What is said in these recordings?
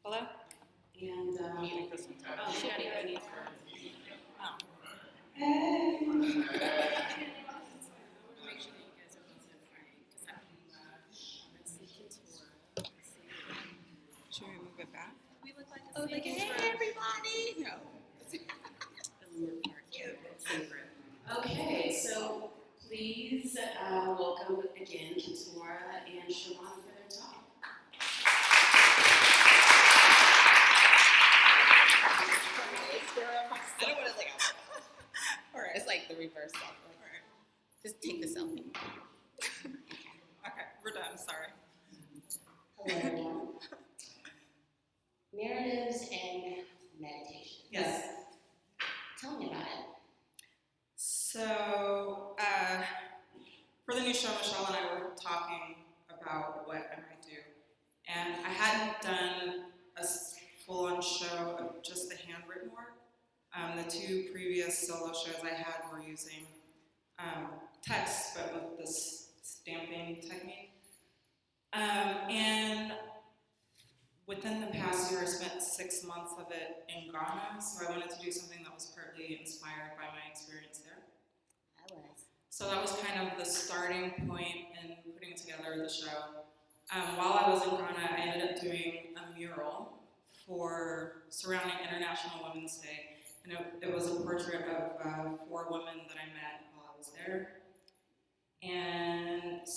Hello? And, Oh, she got it ready for. Oh. hey. Make sure that you guys are both in frame. Let's see Kenturah. Should we move it back? We look like Oh, a like, city hey, everybody! No. Leimert Park favorite. Okay, so please welcome again Kenturah and Shawanna for their talk. I don't want to all right. It's like the reverse selfie. All right. Just take the selfie. Okay, we're done. Sorry. Hello, everyone. Narratives and meditation. Yes. Tell me about it. So, for the new show, Michelle and I were talking about what I might do. And I hadn't done a full-on show of just the handwritten work. The two previous solo shows I had were using text, but with this stamping technique. And within the past year, I spent 6 months of it in Ghana, so I wanted to do something that was partly inspired by my experience there. I was. So that was kind of the starting point in putting together the show. While I was in Ghana, I ended up doing a mural surrounding International Women's Day. And it was a portrait of 4 women that I met while I was there. And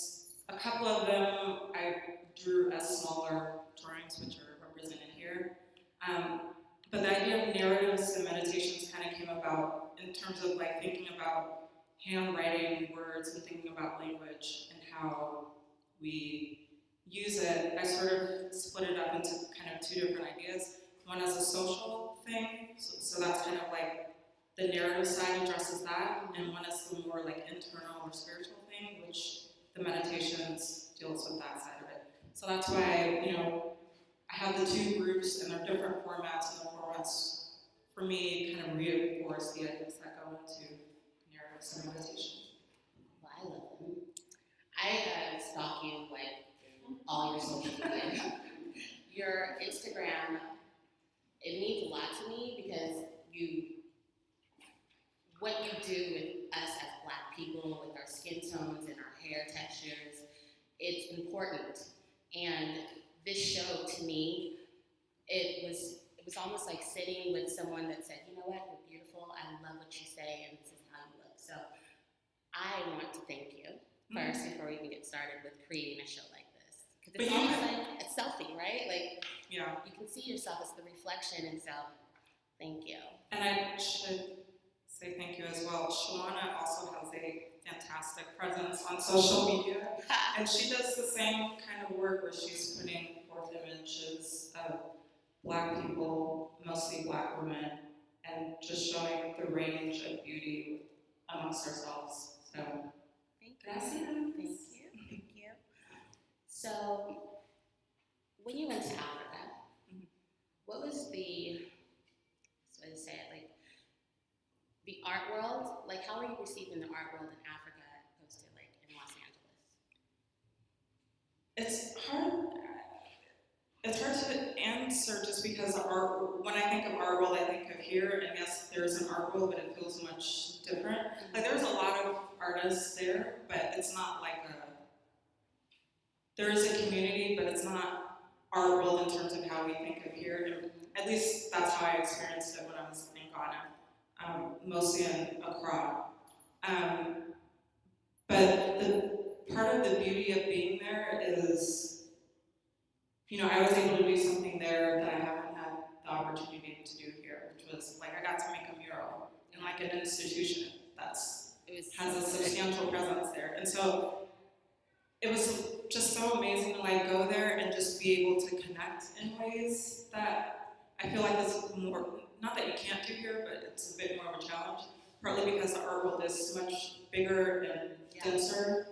a couple of them I drew as smaller drawings, which are represented here. But the idea of narratives and meditations kind of came about in terms of like thinking about handwriting words and thinking about language and how we use it. I sort of split it up into kind of 2 different ideas. One as a social thing, so that's kind of like the narrative side addresses that, and one is the more like internal or spiritual thing, which the meditations deals with that side of it. So that's why, I have the 2 groups and they're different formats, and the formats for me kind of reinforce the ideas that go into narratives and meditation. Well, I love them. I stalk you like all your social media. Your Instagram, it means a lot to me because what you do with us as Black people, with our skin tones and our hair textures, it's important. And this show, to me, it was almost like sitting with someone that said, you know what, you're beautiful, I love what you say, and this is how you look. So I want to thank you first before we even get started with creating a show like this. Because it's almost like a selfie, right? Like, yeah, you can see yourself as the reflection, and so thank you. And I should say thank you as well. Shawanna also has a fantastic presence on social media, and she does the same kind of work where she's putting forth images of Black people, mostly Black women, and just showing the range of beauty amongst ourselves. So, Thank gracias. you. So, when you went to Africa, what was the art world? Like, how were you received in the art world in Africa opposed to like in Los Angeles? It's hard to answer just because when I think of art world, I think of here, and yes, there's an art world, but it feels much different. Like, there's a lot of artists there, but it's not like there is a community, but it's not art world in terms of how we think of here. And at least that's how I experienced it when I was in Ghana, mostly in Accra. But the part of the beauty of being there is, I was able to do something there that I haven't had the opportunity to do here, which was like I got to make a mural in like an institution has a substantial presence there, and so it was just so amazing to like go there and just be able to connect in ways that I feel like it's more, not that you can't do here, but it's a bit more of a challenge, partly because the art world is much bigger and denser,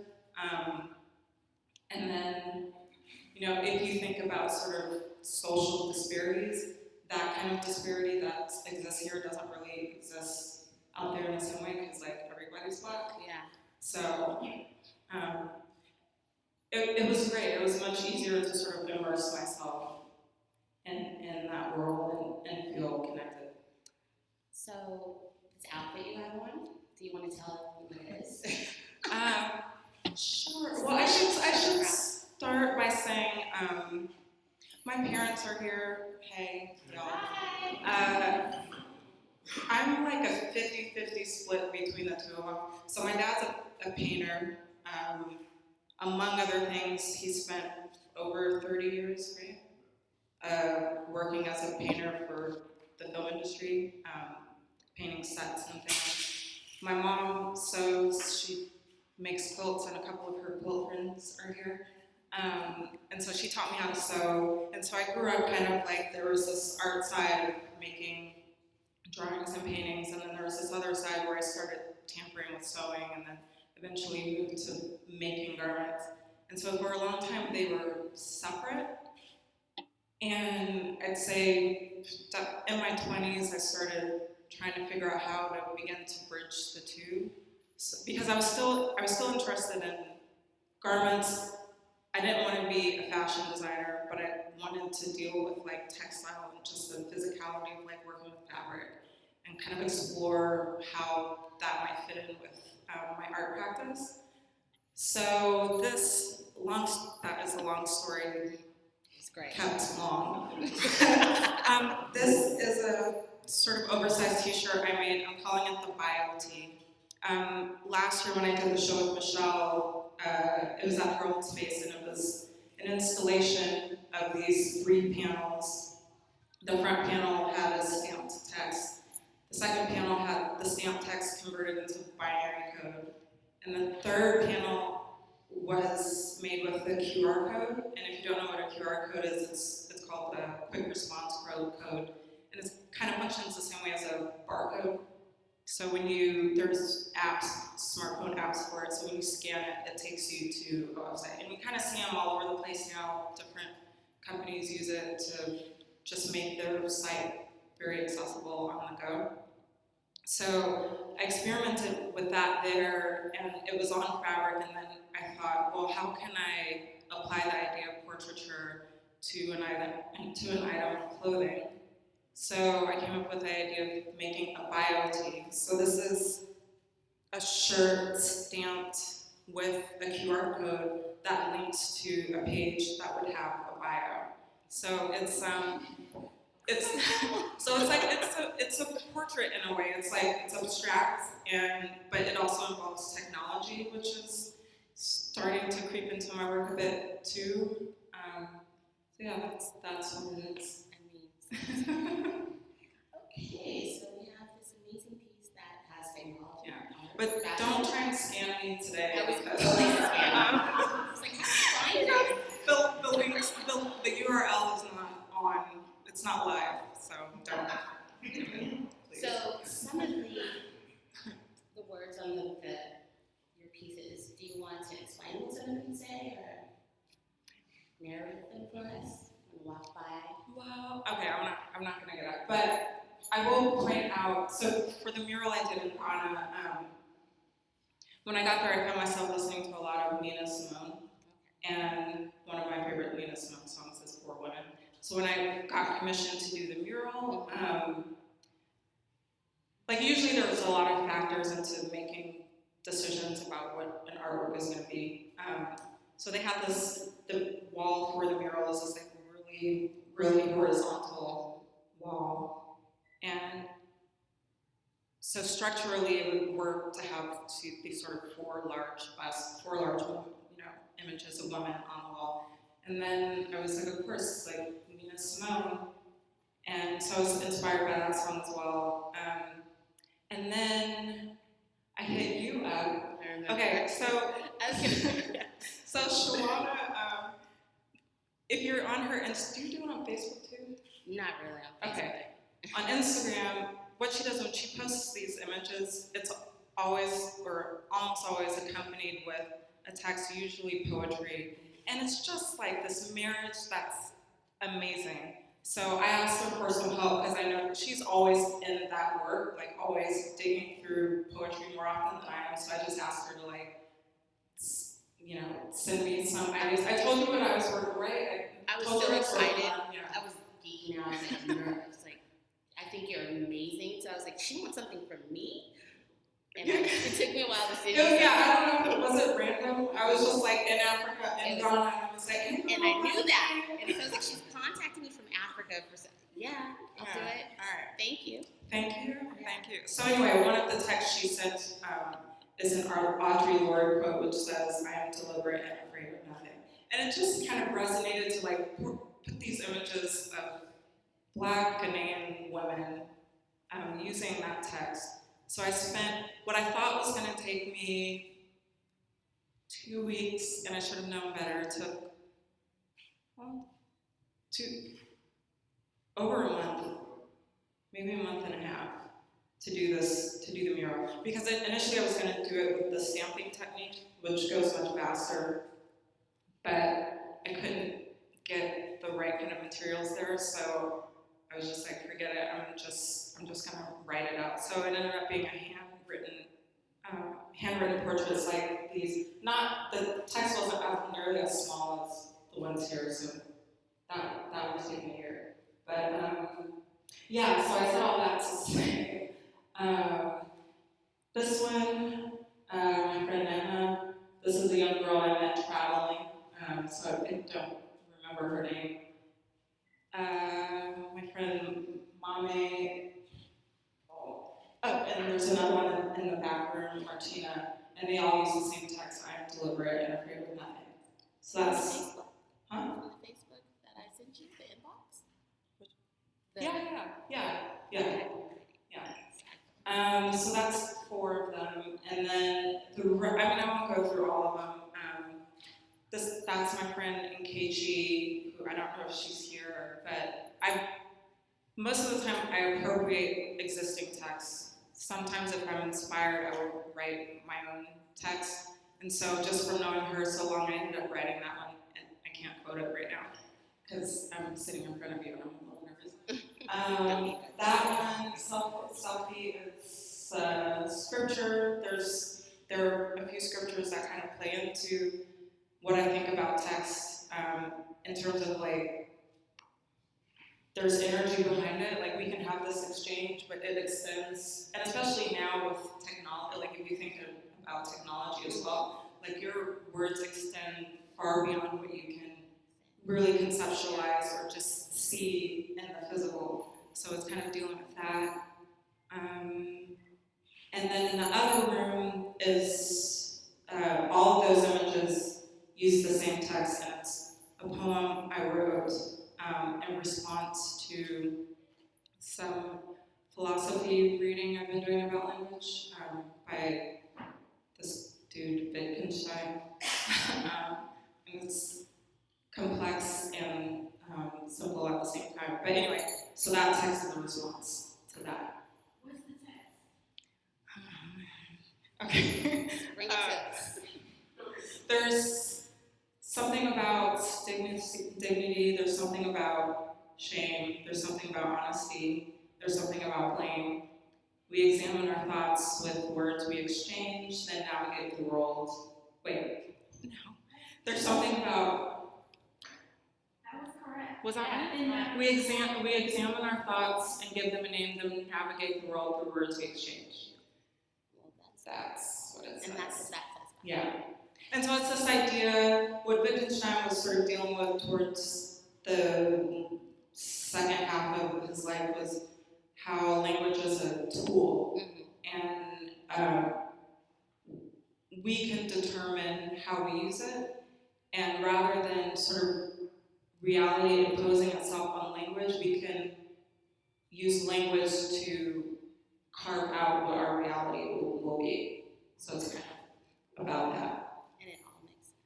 and then if you think about sort of social disparities, that kind of disparity that exists here doesn't really exist out there in the same way because like everybody's Black. Yeah. So it was great. It was much easier to sort of immerse myself in this outfit you have on, do you want to tell everyone what it is? Sure. Well, I should start by saying my parents are here. Hey, y'all. Hi. I'm like a 50-50 split between the two of them. So my dad's a painter. Among other things, he spent over 30 years, right? Working as a painter for the film industry, painting sets and things. My mom sews, she makes quilts, and a couple of her quilt friends are here. And so she taught me how to sew. And so I grew up kind of like there was this art side of making drawings and paintings, and then there was this other side where I started tampering with sewing, and then eventually moved to making garments. And so for a long time they were separate. And I'd say that in my 20s I started trying to figure out how to begin to bridge the two. So, because I was still interested in garments. I didn't want to be a fashion designer, but I wanted to deal with like textile and just the physicality of like working with fabric and kind of explore how that might fit in with my art practice. So that is a long story. It's great. Kept long. This is a sort of oversized t-shirt I made. I'm calling it the Bio Tee. Last year when I did the show with Michelle, it was at her own space, and it was an installation of these 3 panels. The front panel had a stamped text. The second panel had the stamped text converted into binary code. And the third panel was made with the QR code. And if you don't know what a QR code is, it's called the Quick Response Code. And it kind of functions the same way as a barcode. So there's apps, smartphone apps for it, so when you scan it, it takes you to a website. And we kind of see them all over the place now. Different companies use it to just make their site very accessible on the go. So I experimented with that there, and it was on fabric, and then I thought, well, how can I apply the idea of portraiture to an item of clothing? So I came up with the idea of making a bio tee. So this is a shirt stamped with a QR code that links to a page that would have a bio. So it's a portrait in a way. It's abstract, but it also involves technology, which is starting to creep into my work a bit too. So yeah, that's what it is. Okay, so we have this amazing piece that has technology. Yeah, but don't try and scam me today. I was because, totally scam. It's like, how do you find it? the links, the URL is not on. It's not live, so don't. Please. So some of the words on your pieces, do you want to explain what some of them say or narrate them for us and walk by? Well, okay, I'm not gonna get up, but I will point out. So for the mural I did in Ghana, when I got there, I found myself listening to a lot of Nina Simone, and one of my favorite Nina Simone songs is "For Women." So when I got commissioned to do the mural, like usually there's a lot of factors into making decisions about what an artwork is going to be. So they had the wall for the mural is this like really, really horizontal wall, and so structurally it would work to have these sort of four large images of women on the wall. And then I was like, of course, like Nina Simone, and so I was inspired by that song as well. And then I hit you up. Okay, so so Shawanna, if you're on her, do you do it on Facebook too? Not really on Facebook. Okay. On Instagram, what she does when she posts these images, it's always or almost always accompanied with a text, usually poetry, and it's just like this marriage that's amazing. So I asked her for some help because I know she's always in that work, like always digging through poetry more often than I am. So I just asked her to send me some ideas. I told you what I was working, right? I was told so her excited. yeah. I was geeking out. I was like nervous. Like I I think you're amazing. So I was like, she wants something from me? And it took me a while to see. I don't know, was it random? I was just like in Africa, in Ghana, and I was like, and I knew that. And it was like, she's contacting me from Africa for some, yeah, I'll do it. All right. Thank you. Thank you. So anyway, one of the texts she sent is an Audre Lorde quote, which says, "I am deliberate and afraid of nothing." And it just kind of resonated to like put these images of Black Ghanaian women using that text. So I spent what I thought was going to take me 2 weeks, and I should have known better. It took over a month, maybe a month and a half, to do the mural. Because initially I was going to do it with the stamping technique, which goes much faster, but I couldn't get the right kind of materials there, so I was just like, forget it, I'm just gonna write it out. So it ended up being a handwritten portraits like these. Not, the text wasn't nearly as small as the ones here, so that was taken a year. But yeah, so I said all that to say, this one, my friend Emma, this is a young girl I met traveling, so I don't remember her name. My friend Mame, and there's another one in the back room, Martina, and they all use the same text, "I am deliberate and afraid of nothing." So that's, Facebook? huh? On the Facebook that I sent you, the inbox? Yeah. So that's 4 of them, and then I won't go through all of them. That's my friend Nkechi, who I don't know if she's here, but most of the time I appropriate existing texts. Sometimes if I'm inspired, I will write my own text. And so just from knowing her so long, I ended up writing that one, and I can't quote it right now because I'm sitting in front of you and I'm a little nervous. That one, selfie, it's scripture. There are a few scriptures that kind of play into what I think about text in terms of like, there's energy behind it. Like, we can have this exchange, but it extends, and especially now with technology, like if you think about technology as well, like your words extend far beyond what you can really conceptualize or just see in the physical. So it's kind of dealing with that. And then in the other room is all of those images use the same text, and it's a poem I wrote in response to some philosophy reading I've been doing about language by this dude, Wittgenstein. And it's complex and simple at the same time. But anyway, so that text is a response to that. What's the text? Okay. Bring it to us. There's something about dignity, there's something about shame, there's something about honesty, there's something about blame. We examine our thoughts with words we exchange, then navigate the world. Wait, no. There's something about. That was correct. Was that right? We examine our thoughts and give them a name, then navigate the world through words we exchange. Well, That's what it says. and that's what that says. Yeah. And so it's this idea, what Wittgenstein was sort of dealing with towards the second half of his life was how language is a tool. Mm-hmm. And we can determine how we use it, and rather than sort of reality imposing itself on language, we can use language to carve out what our reality will be. So it's kind of about that. And it all makes sense.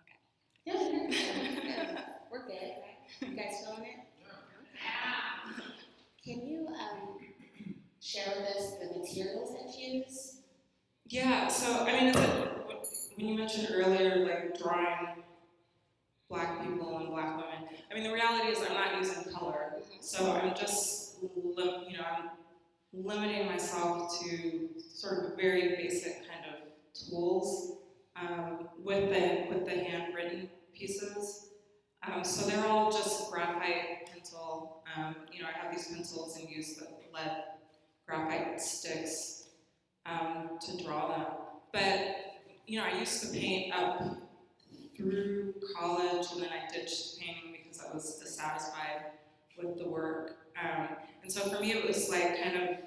Okay. Yeah, we're good, right? You guys feeling it? Yeah. Can you share with us the materials that you use? Yeah, so I mean, when you mentioned earlier, like drawing Black people and Black women, I mean, the reality is I'm not using color, so I'm just, I'm limiting myself to sort of very basic kind of tools with the handwritten pieces. So they're all just graphite pencil. You know, I have these pencils and use the lead graphite sticks to draw them. But, you know, I used to paint up through college, and then I ditched painting because I was dissatisfied with the work. And so for me, it was like kind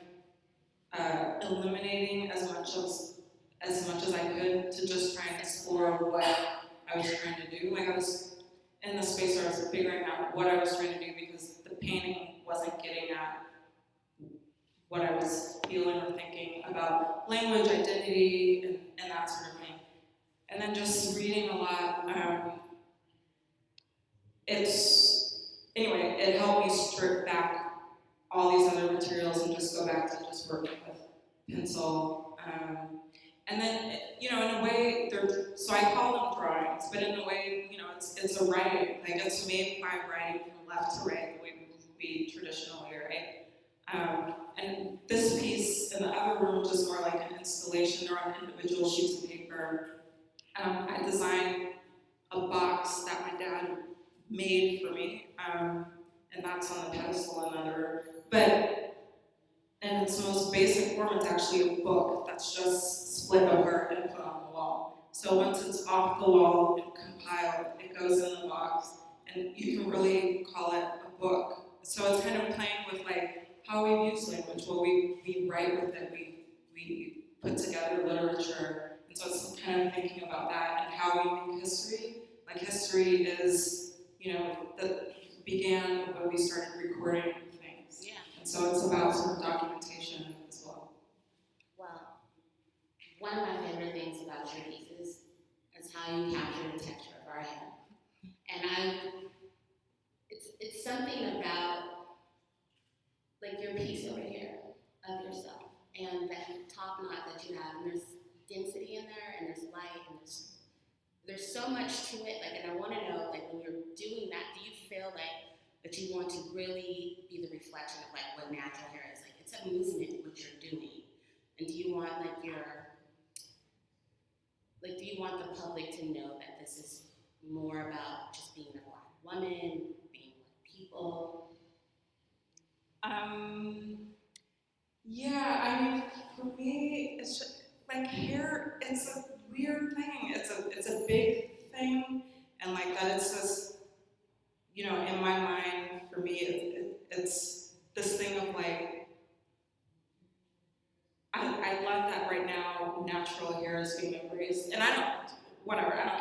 of eliminating as much as I could to just try and explore what I was trying to do. Like I was in the space where I was figuring out what I was trying to do because the painting wasn't getting at what I was feeling or thinking about language, identity, and that sort of thing. And then just reading a lot. Anyway, it helped me strip back all these other materials and just go back to just working with pencil. And then, you know, in a way, so I call them drawings, but in a way, you know, it's a writing. Like it's made by writing from left to right, the way we traditionally write. And this piece in the other room is more like an installation. They're on individual sheets of paper. I designed a box that my dad made for me, and that's on the pedestal in another room. But in its most basic form, it's actually a book that's just split apart and put on the wall. So once it's off the wall and compiled, it goes in the box, and you can really call it a book. So it's kind of playing with like how we use language. Well, we write with it, we put together literature, and so it's kind of thinking about that and how we make history. Like history is, you know, that began when we started recording things. Yeah. And so it's about sort of documentation as well. Well, one of my favorite things about your pieces is how you capture the texture of our head. And it's something about like your piece over here of yourself and that top knot that you have, and there's density in there, and there's light, and there's so much to it. Like, and I want to know, like, when you're doing that, do you feel like that you want to really be the reflection of like what natural hair is? Like, it's a movement what you're doing, and do you want do you want the public to know that this is more about just being a Black woman, being Black people? Yeah, I mean, for me, it's just, like hair, it's a weird thing. It's a big thing, and like that it's this, you know, in my mind, for me, it's this thing of like, I love that right now natural hair is being embraced, and I don't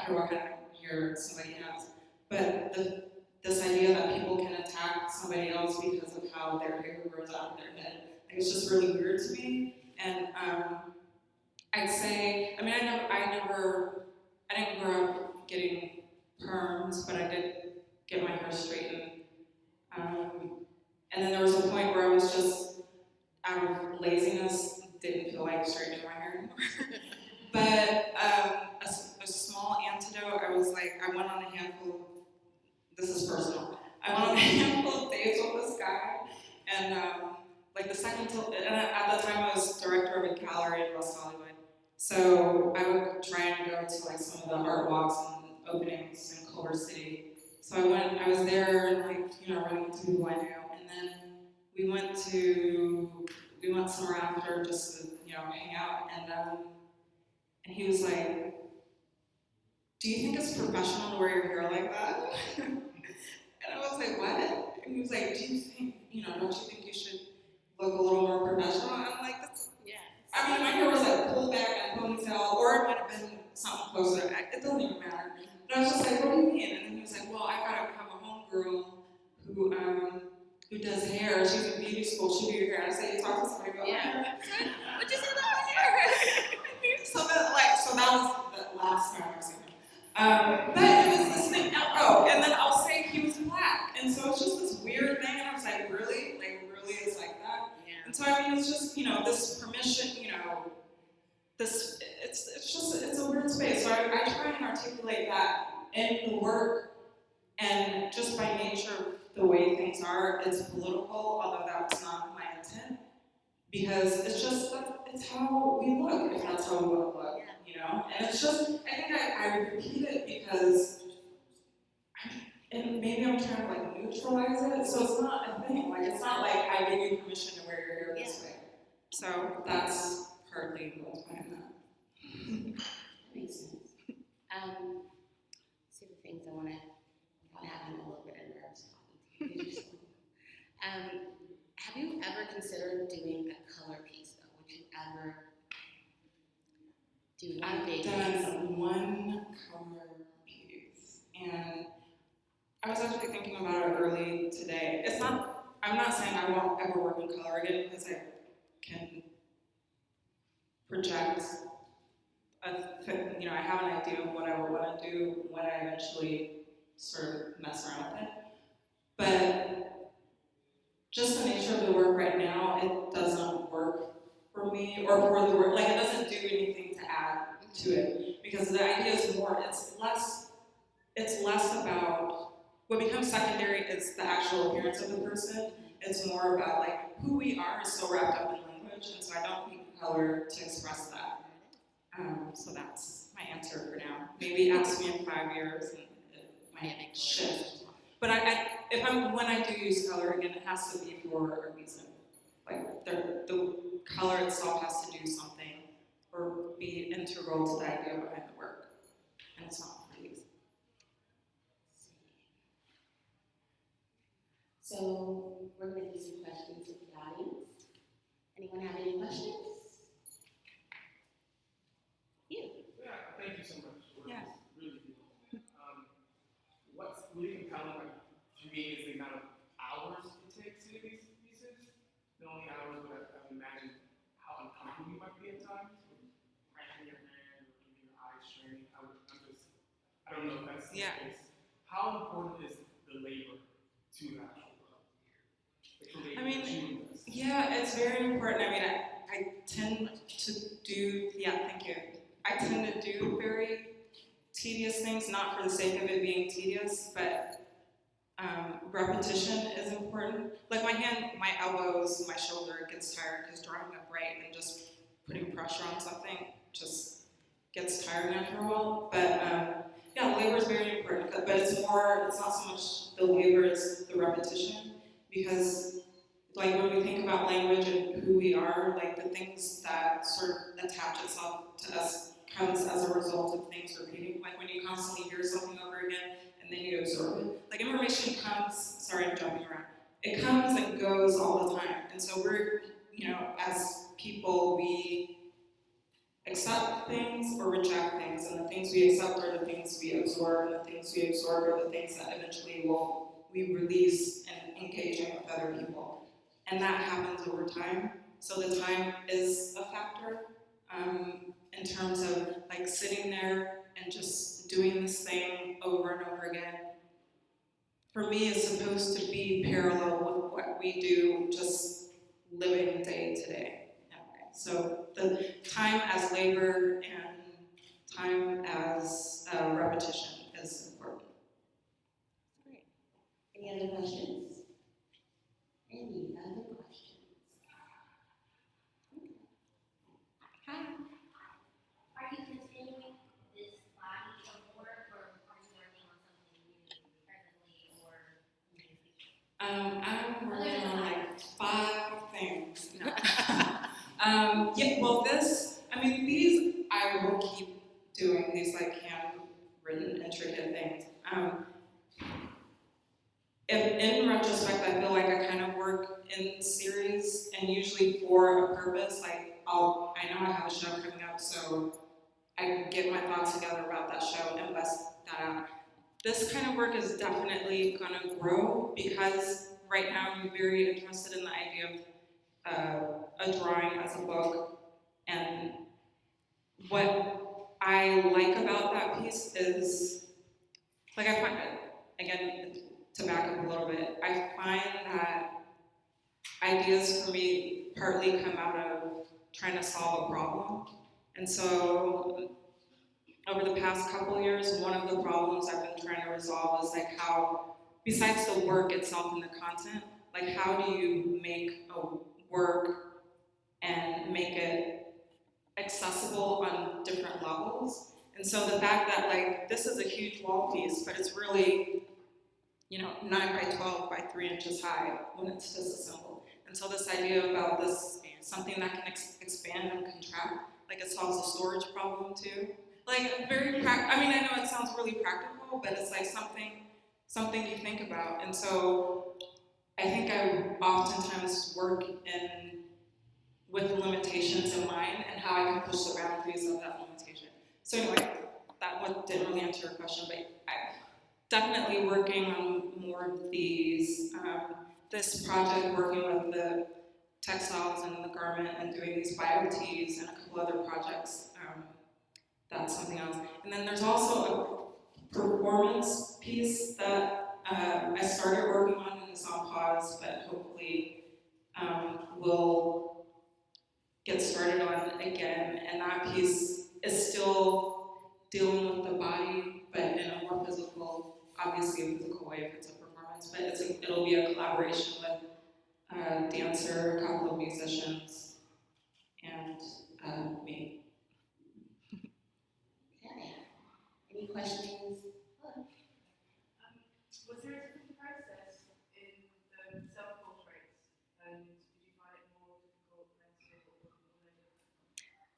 care what kind of hair somebody has, but this idea that people can attack somebody else because of how their hair grows out of their head, like, it's just really weird to me. And I'd say, I mean, I didn't grow up getting perms, but I did get my hair straightened. And then there was a point where I was just, out of laziness, didn't feel like straightening my hair anymore. But a small antidote, I went on a handful, this is personal, I went on a handful of dates with this guy, and like the second and at the time I was director of a gallery in West Hollywood, so I would try and go to like some of the art walks and openings in Culver City. So I was there and like, you know, running into who I knew, and then we went somewhere after just to, you know, hang out, and he was like, "Do you think it's professional to wear your hair like that?" And I was like, "What?" And he was like, "Do you think, you know, don't you think you should look a little more professional?" And I'm like, Yeah. I mean, my hair was like pulled back and ponytail, or it might have been something closer. It doesn't even matter. But I was just like, "What do you mean?" And then he was like, "Well, I gotta have a homegirl who does hair. She's in beauty school. She do your hair." I said, "You talk to somebody about my hair?" What'd you say about my hair? So that was the last time I've seen him. But it was this thing. Oh, and then I'll say he was Black, and so it's just this weird thing. And I was like, really, it's like that. Yeah. And so I mean, it's just, you know, this permission, you know, this it's a weird space. So I try and articulate that in the work, and just by nature, the way things are, it's political, although that's not my intent, because it's how we look, if that's how we want to look, you know? And it's just, I think I repeat it because, and maybe I'm trying to like neutralize it, so it's not a thing. Like, it's not like I give you permission to wear your hair this way. So that's partly what's behind that. That makes sense. See the things I want to have a little bit of nerves talking to you. Have you ever considered doing a color piece though? Would you ever do one big piece? I've done one color piece, and I was actually thinking about it early today. I'm not saying I won't ever work in color again, because I can project I have an idea of what I would want to do when I eventually sort of mess around with it. But just the nature of the work right now, it doesn't work for me, or for the work, like it doesn't do anything to add to it. Because the idea is more, it's less about, what becomes secondary is the actual appearance of the person. It's more about like who we are is so wrapped up in language, and so I don't need color to express that. So that's my answer for now. Maybe ask me in 5 years and it might shift. But when I do use color again, it has to be for a reason. Like the color itself has to do something or be integral to the idea behind the work. And it's not for these. So we're going to do some questions with the audience. Anyone have any questions? Yeah, thank you so much. Yeah. Really beautiful. What's really compelling to me is the amount of hours it takes to do these pieces. Not only hours, but I imagine how uncomfortable you might be at times, with cramping your hand or keeping your eyes straining. I don't know if that's the case. How important is the labor to the actual work? Yeah, it's very important. I tend to do, thank you. I tend to do very tedious things, not for the sake of it being tedious, but repetition is important. Like my elbows, my shoulder gets tired because drawing upright and just putting pressure on something just gets tiring after a while. But labor is very important, but it's not so much the labor, it's the repetition, because like when we think about language and who we are, like the things that sort of attach itself to us comes as a result of things repeating. Like when you constantly hear something over again and then you absorb it. Like information comes, sorry I'm jumping around, it comes and goes all the time. And so we're, as people, we accept things or reject things, and the things we accept are the things we absorb, and the things we absorb are the things that eventually we release and engaging with other people. And that happens over time. So the time is a factor in terms of like sitting there and just doing this thing over and over again. For me, it's supposed to be parallel with what we do, just living day to day. Okay. So the time as labor and time as repetition is important. Great. Any other questions? Any other questions? Hi. Are you continuing this body of work, or are you working on something new presently or in the future? I'm working on like 5 things. No. These I will keep doing, these like handwritten, intricate things. In retrospect, I feel like I kind of work in series and usually for a purpose. Like I know I have a show coming up, so I get my thoughts together about that show and bust that out. This kind of work is definitely going to grow because right now I'm very interested in the idea of a drawing as a book. And what I like about that piece is, like I find it, again, to back up a little bit, I find that ideas for me partly come out of trying to solve a problem. And so over the past couple years, one of the problems I've been trying to resolve is like how, besides the work itself and the content, like how do you make a work and make it accessible on different levels? And so the fact that like this is a huge wall piece, but it's really, 9 by 12 by 3 inches high when it's disassembled. And so this idea about this, something that can expand and contract, like it solves a storage problem too. Like I mean, I know it sounds really practical, but it's like something you think about. And so I think I oftentimes work with limitations in mind and how I can push the boundaries of that limitation. So anyway, that one didn't really answer your question, but I'm definitely working on more of these. This project, working with the textiles and the garment and doing these bio tees and a couple other projects. That's something else. And then there's also a performance piece that I started working on and is on pause, but hopefully will get started on again. And that piece is still dealing with the body, but in a more physical, obviously a physical way if it's a performance, but it'll be a collaboration with a dancer, a couple of musicians, and me. Okay. Any questions? Was there a different process in the self-portraits, and did you find it more difficult than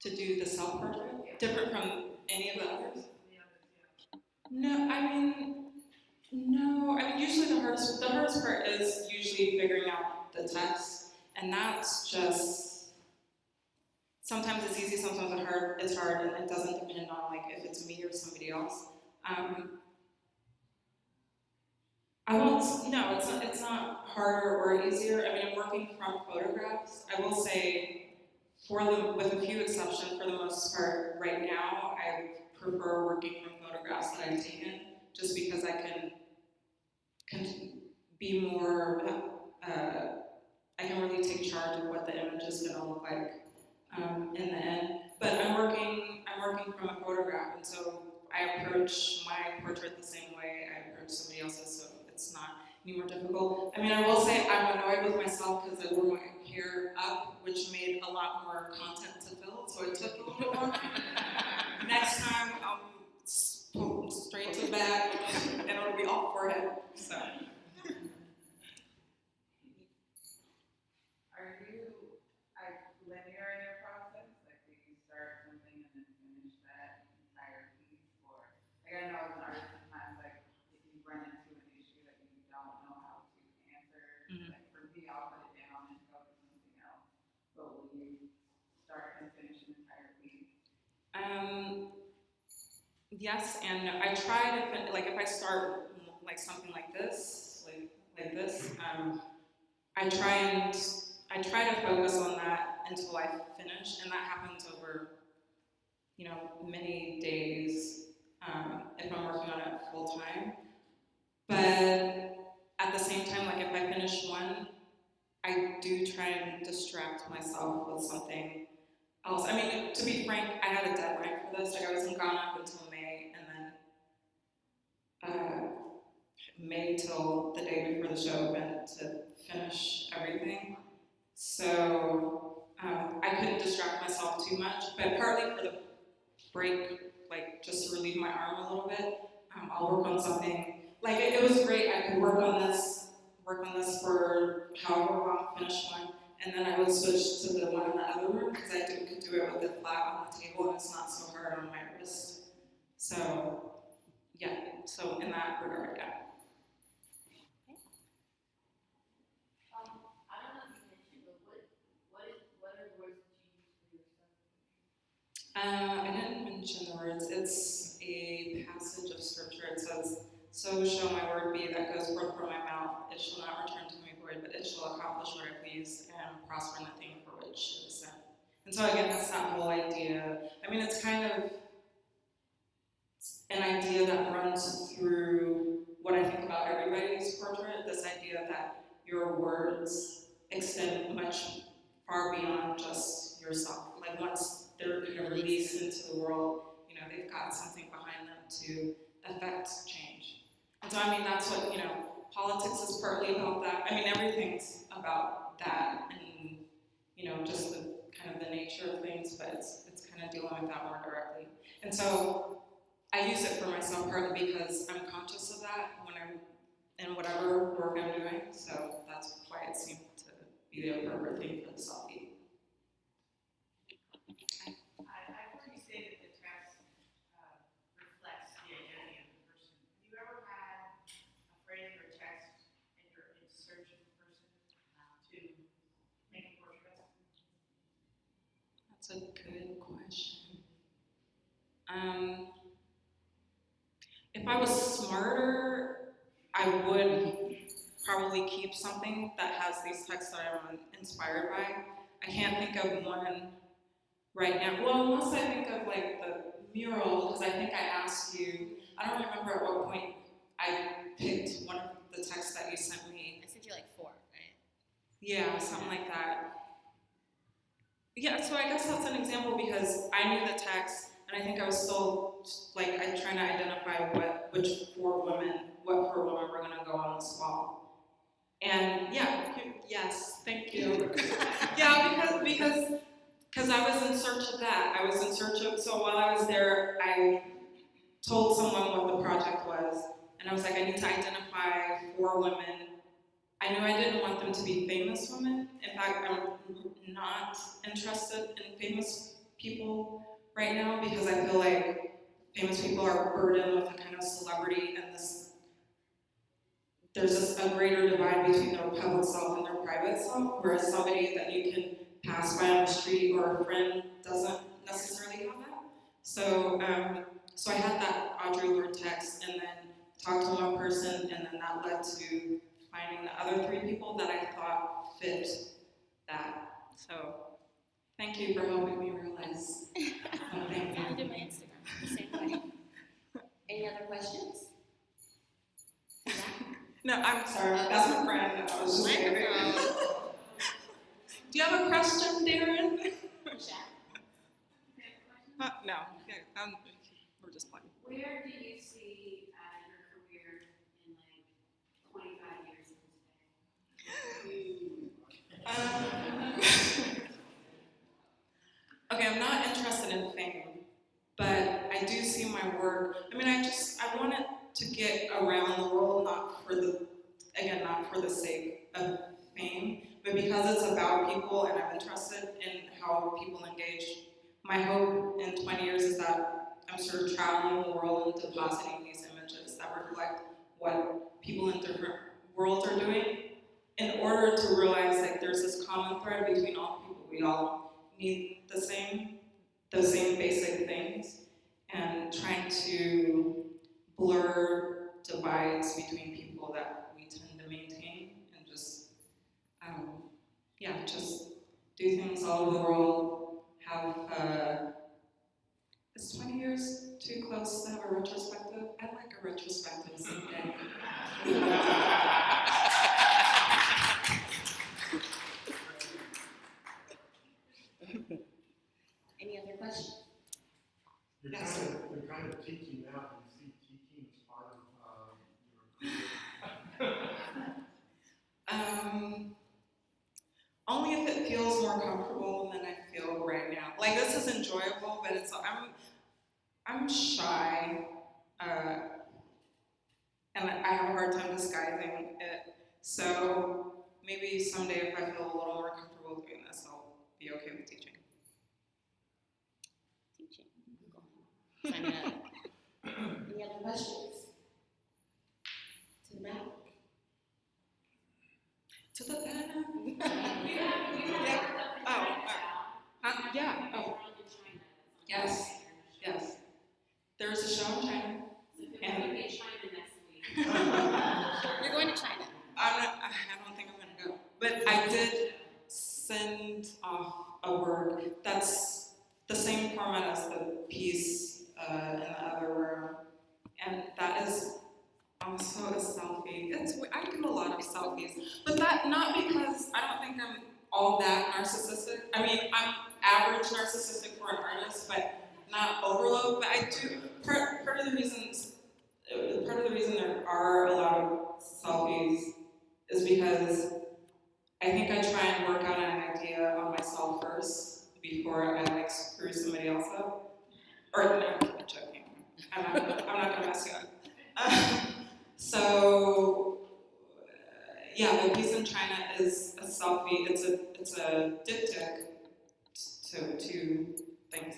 To do the self-portrait? Different from any of the others? the others? Yeah. No, usually the hardest part is usually figuring out the text, and that's just, sometimes it's easy, sometimes it's hard, and it doesn't depend on like if it's me or somebody else. It's not harder or easier. I mean, I'm working from photographs. I will say, with a few exceptions, for the most part, right now, I prefer working from photographs that I've taken, just because I can be more, I can really take charge of what the image is going to look like in the end. But I'm working from a photograph, and so I approach my portrait the same way I approach somebody else's, so it's not any more difficult. I mean, I will say I'm annoyed with myself because I wore my hair up, which made a lot more content to fill, so it took a little bit longer. Next time, I'll pull straight to the back, and it'll be all forehead. So. Are you linear in your process? Like, do you start something and then finish that entire piece? Or, like, I know as an artist sometimes, like, if you run into an issue that you don't know how to answer, like, for me, I'll put it down and go to something else. But will you start and finish an entire piece? Yes, and I try to, like, if I start like something like this, I try to focus on that until I finish, and that happens over, many days if I'm working on it full time. But at the same time, like if I finish one, I do try and distract myself with something else. I mean, to be frank, I had a deadline for this. Like I was in Ghana up until May, and then May till the day before the show event to finish everything. So I couldn't distract myself too much, but partly for the break, like just to relieve my arm a little bit, I'll work on something. Like it was great. I could work on this for however long, finish one, and then I would switch to the one in the other room because I could do it with it flat on the table and it's not so hard on my wrist. So yeah, so in that regard, yeah. I don't know if you mentioned, but what are the words that you use for your stuff? I didn't mention the words. It's a passage of scripture. It says, "So shall my word be that goes forth from my mouth. It shall not return to me void, but it shall accomplish what I please and prosper in the thing for which it is sent." And so again, that's that whole idea. I mean, it's kind of an idea that runs through what I think about everybody's portrait. This idea that your words extend much far beyond just yourself. Like once they're kind of released into the world, they've got something behind them to affect change. And so, I mean, that's what, politics is partly about that. I mean, everything's about that and, just the kind of the nature of things, but it's kind of dealing with that more directly. And so I use it for myself partly because I'm conscious of that when I'm in whatever work I'm doing. So that's why it seemed to be the appropriate thing for the selfie. I've heard you say that the text reflects the identity of the person. Have you ever had a phrase or a text and you're in search of a person to make a portrait? That's a good question. If I was smarter, I would probably keep something that has these texts that I'm inspired by. I can't think of one right now. Well, unless I think of like the mural, because I think I asked you, I don't remember at what point I picked one of the texts that you sent me. I sent you like 4, right? Yeah, something like that. Yeah, so I guess that's an example because I knew the text, and I think I was still like I'm trying to identify which 4 women were gonna go on this wall. And yeah, yes, thank you. Yeah, because I was in search of that. I was in search of, so while I was there, I told someone what the project was, and I was like, I need to identify 4 women. I knew I didn't want them to be famous women. In fact, I'm not interested in famous people right now because I feel like famous people are burdened with a kind of celebrity and there's a greater divide between their public self and their private self, whereas somebody that you can pass by on the street or a friend doesn't necessarily have that. So, so I had that Audre Lorde text and then talked to one person and then that led to finding the other 3 people that I thought fit that. So, thank you for helping me realize something. I did my Instagram the same way. Any other questions? Yeah. No, I'm sorry, that's my friend. I was just kidding. Do you have a question, Darren? No, yeah, we're just playing. Where do you see your career in like 25 years from today? Okay, I'm not interested in fame, but I do see my work. I mean, I want it to get around the world, not for the sake of fame, but because it's about people and I'm interested in how people engage. My hope in 20 years is that I'm sort of traveling the world and depositing these images that reflect what people in different worlds are doing in order to realize like there's this common thread between all people. We all need the same basic things, and trying to blur divides between people that we tend to maintain and just just do things all over the world, have is 20 years too close to have a retrospective? I'd like a retrospective someday. Any other questions? You're kind of teaching now. Do you see teaching as part of your career? Only if it feels more comfortable than I feel right now. Like this is enjoyable, but I'm shy, and I have a hard time disguising it. So maybe someday if I feel a little more comfortable doing this, I'll be okay with teaching. Teaching. Sign it up. Any other questions? To the back. To the back. Yeah. Oh. Yes. Yes. There's a show in China. And we're going to be in China next week. You're going to China. I don't think I'm going to go. But I did send off a work that's the same format as the piece in the other room. And that is also a selfie. I do a lot of selfies. But that not because I don't think I'm all that narcissistic. I mean, I'm average narcissistic for an artist, but not overload. But I do, part of the reason there are a lot of selfies is because I think I try and work out an idea on myself first before I like screw somebody else up. Or no, I'm joking. I'm not gonna mess you up. So yeah, the piece in China is a selfie. It's a diptych to two things,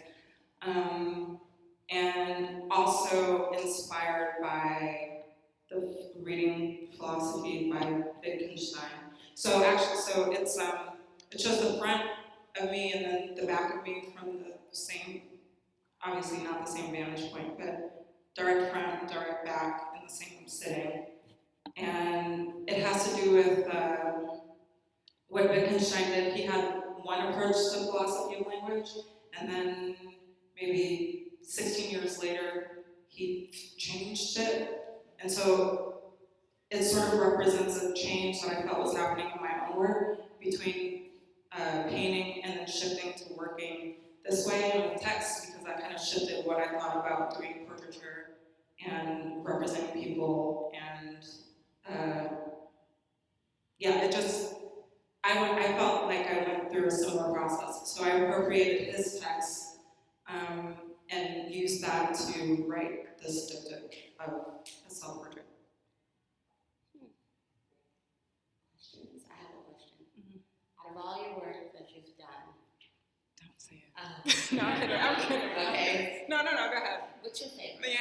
and also inspired by the reading philosophy by Wittgenstein. So actually, it shows the front of me and then the back of me from the same, obviously not the same vantage point, but direct front, direct back in the same sitting. And it has to do with what Wittgenstein did. He had one approach to philosophy of language, and then maybe 16 years later, he changed it. And so it sort of represents a change that I felt was happening in my own work between painting and then shifting to working this way and with text, because that kind of shifted what I thought about doing portraiture and representing people. And yeah, I felt like I went through a similar process. So I appropriated his text and used that to write this diptych of a self-portrait. Questions? I have a question. Out of all your work that you've done, Don't say it. No, I'm kidding, I'm kidding. Okay. No, go ahead. What's your favorite? Yeah.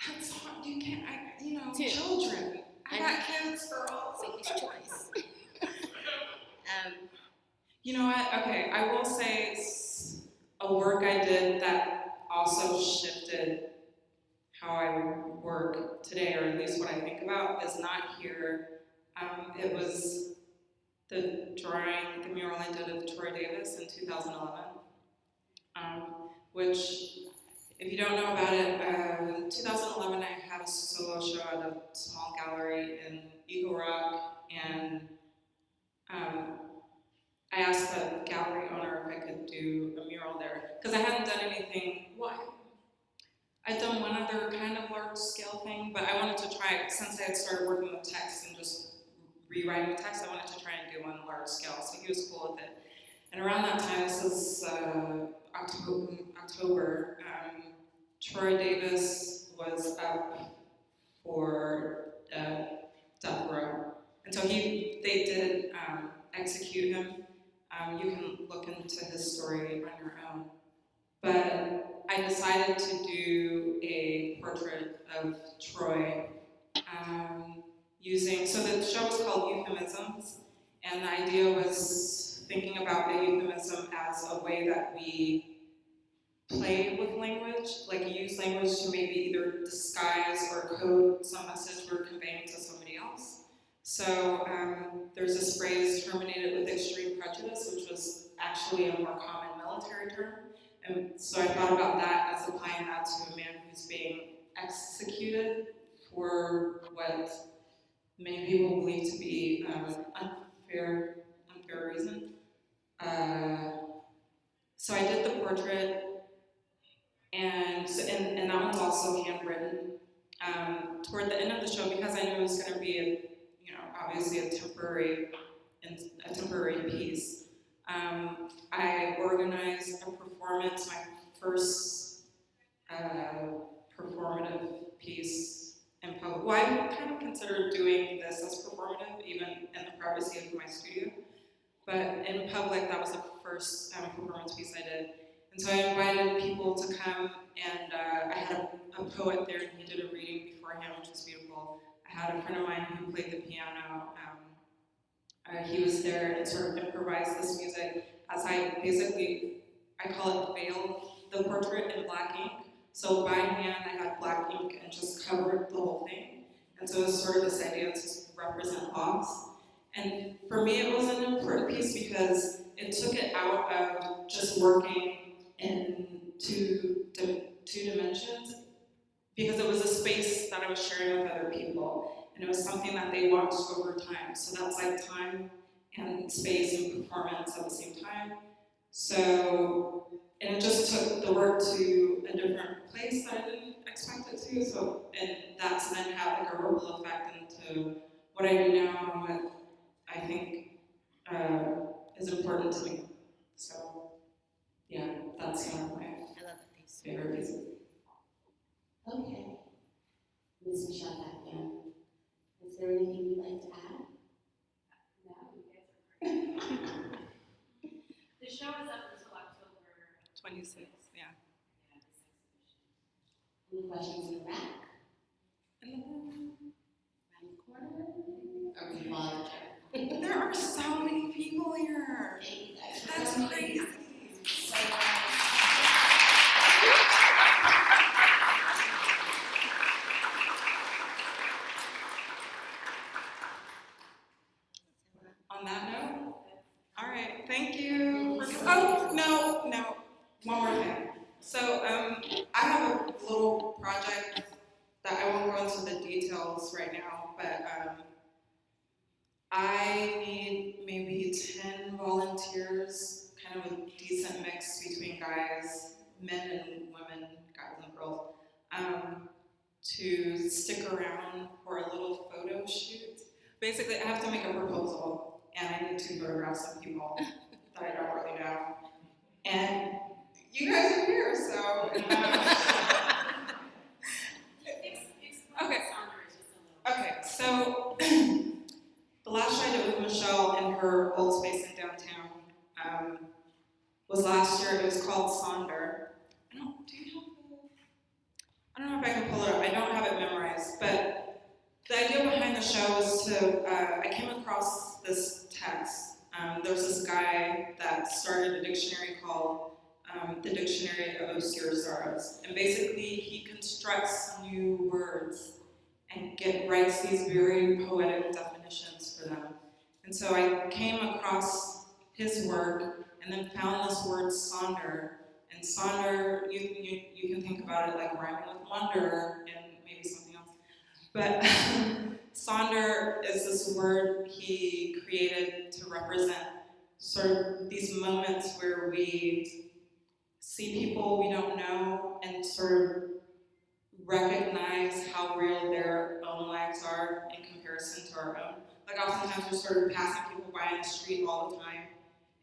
That's hard. You can't, Two. children. I got kids, girls. Sophie's choice. You know what? Okay, I will say a work I did that also shifted how I work today, or at least what I think about, is not here. It was the mural I did of Troy Davis in 2011, which, if you don't know about it, in 2011 I had a solo show at a small gallery in Eagle Rock, and I asked the gallery owner if I could do a mural there, because I hadn't done anything. Why? I'd done one other kind of large scale thing, but I wanted to try, since I had started working with text and just rewriting text, I wanted to try and do one large scale, so he was cool with it. And around that time, this is October, Troy Davis was up for death row. And so they did execute him. You can look into his story on your own. But I decided to do a portrait of Troy so the show was called Euphemisms, and the idea was thinking about the euphemism as a way that we play with language, like use language to maybe either disguise or code some message we're conveying to somebody else. So there's this phrase, terminated with extreme prejudice, which was actually a more common military term. And so I thought about that as applying that to a man who's being executed for what many people believe to be unfair reason. So I did the portrait, and that one's also handwritten. Toward the end of the show, because I knew it was going to be obviously a temporary piece, I organized a performance, my first performative piece in public. Well, I kind of considered doing this as performative, even in the privacy of my studio. But in public, that was the first performance piece I did. And so I invited people to come, and I had a poet there, and he did a reading beforehand, which was beautiful. I had a friend of mine who played the piano. He was there and sort of improvised this music as I call it veiled the portrait in black ink. So by hand, I had black ink and just covered the whole thing. And so it was sort of this idea to represent loss. And for me, it was an important piece because it took it out of just working in two dimensions, because it was a space that I was sharing with other people, and it was something that they watched over time. So that's like time and space and performance at the same time. So, and it just took the work to a different place that I didn't expect it to. So, and that's then had like a ripple effect into what I do now and what I think is important to me. So, yeah, that's one of my I love that piece. favorite pieces. Okay. Ms. Michelle Papillon. Is there anything you'd like to add? No, you guys are great. The show is up until October. 26th, yeah. Yeah, this exhibition. Any questions in the back? Around the corner? Or we follow each other? There are so many people here. Thank you guys for That's coming. crazy. So, On that note, all right, thank you. Oh, no, one more thing. So, I have a little project that I won't go into the details right now, but I need maybe 10 volunteers, kind of a decent mix between guys, men and women, guys and girls, to stick around for a little photo shoot. Basically, I have to make a proposal, and I need to photograph some people that I don't really know. And you guys are here, so. Explain Okay. Sonder is just a little. Okay, so the last show I did with Michelle in her old space in downtown was last year. It was called Sonder. I don't know if I can pull it up. I don't have it memorized, but the idea behind the show was to, I came across this text. There's this guy that started a dictionary called the Dictionary of Obscure Sorrows. And basically he constructs new words and writes these very poetic definitions for them. And so I came across his work and then found this word Sonder. And Sonder, you can think about it like rhyming with wonder and maybe something else. But Sonder is this word he created to represent sort of these moments where we see people we don't know and sort of recognize how real their own lives are in comparison to our own. Like oftentimes we're sort of passing people by in the street all the time,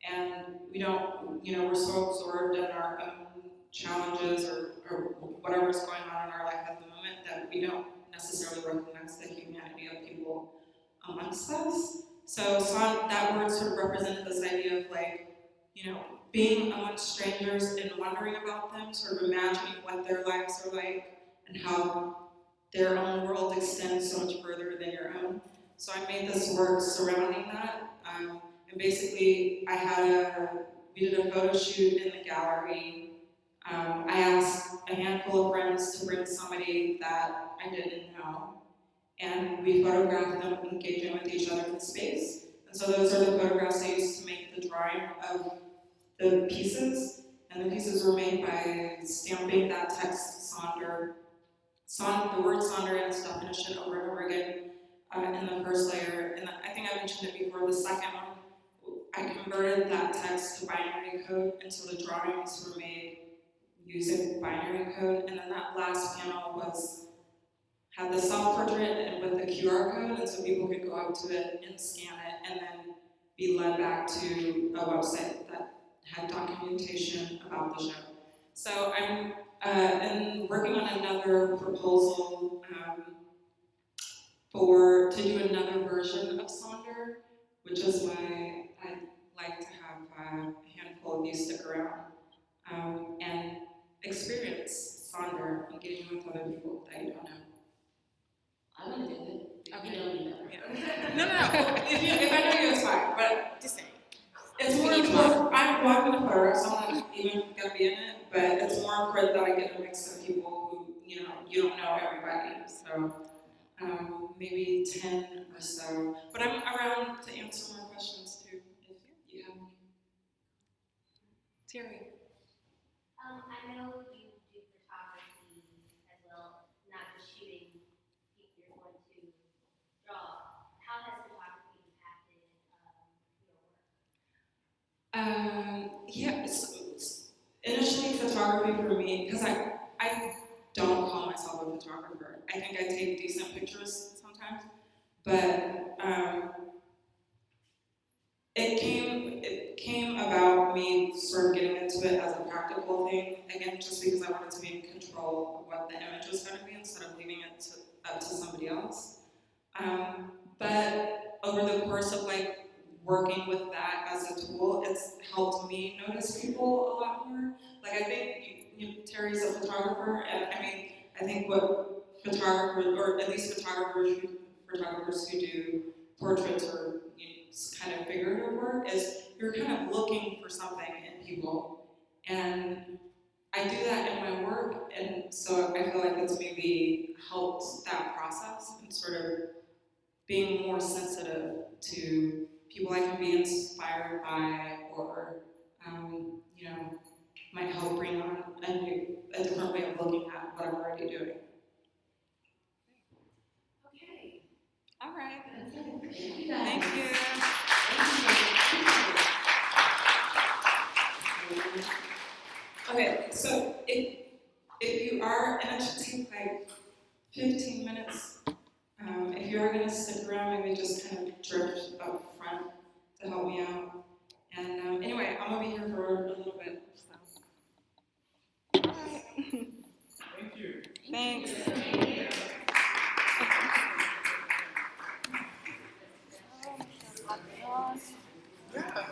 and we don't, we're so absorbed in our own challenges or whatever's going on in our life at the moment that we don't necessarily recognize the humanity of people amongst us. So that word sort of represented this idea of like, being amongst strangers and wondering about them, sort of imagining what their lives are like and how their own world extends so much further than your own. So I made this work surrounding that, and basically we did a photo shoot in the gallery. I asked a handful of friends to bring somebody that I didn't know, and we photographed them engaging with each other in space. And so those are the photographs I used to make the drawing of the pieces, and the pieces were made by stamping that text Sonder, the word Sonder and its definition over and over again in the first layer. And I think I mentioned it before, the second one, I converted that text to binary code, and so the drawings were made using binary code. And then that last panel had the self-portrait and with the QR code, and so people could go up to it and scan it, and then be led back to a website that had documentation about the show. So I'm working on another proposal to do another version of Sonder, which is why I'd like to have a handful of you stick around and experience Sonder, engaging with other people that you don't know. I want to do it. Okay. You don't need that. Yeah. No. If I know you, it's fine. But Just saying. it's more important. I'm walking the photo, so I'm not even gonna be in it. But it's more important that I get a mix of people who you don't know everybody. So maybe 10 or so. But I'm around to answer more questions too, if you have any. Terry. I know you do photography as well, not just shooting people you're going to draw. How has photography impacted your work? Initially photography for me, because I don't call myself a photographer. I think I take decent pictures sometimes, but it came about me sort of getting into it as a practical thing, again, just because I wanted to be in control of what the image was going to be instead of leaving it up to But over the course of like working with that as a tool, it's helped me notice people a lot more. Like I think Terry's a photographer, and I mean, I think what photographers, or at least photographers who do portraits or kind of figurative work, is you're kind of looking for something in people. And I do that in my work, and so I feel like it's maybe helped that process and sort of being more sensitive to people I can be inspired by, or might help bring on a different way of looking at what I'm already doing. Okay. All right. Thank you guys. Thank you. Okay, so if you are, and it should take like 15 minutes, if you are going to stick around, maybe just kind of drift up front to help me out. And anyway, I'm going to be here for a little bit. So. Thank you. Thanks. Yeah.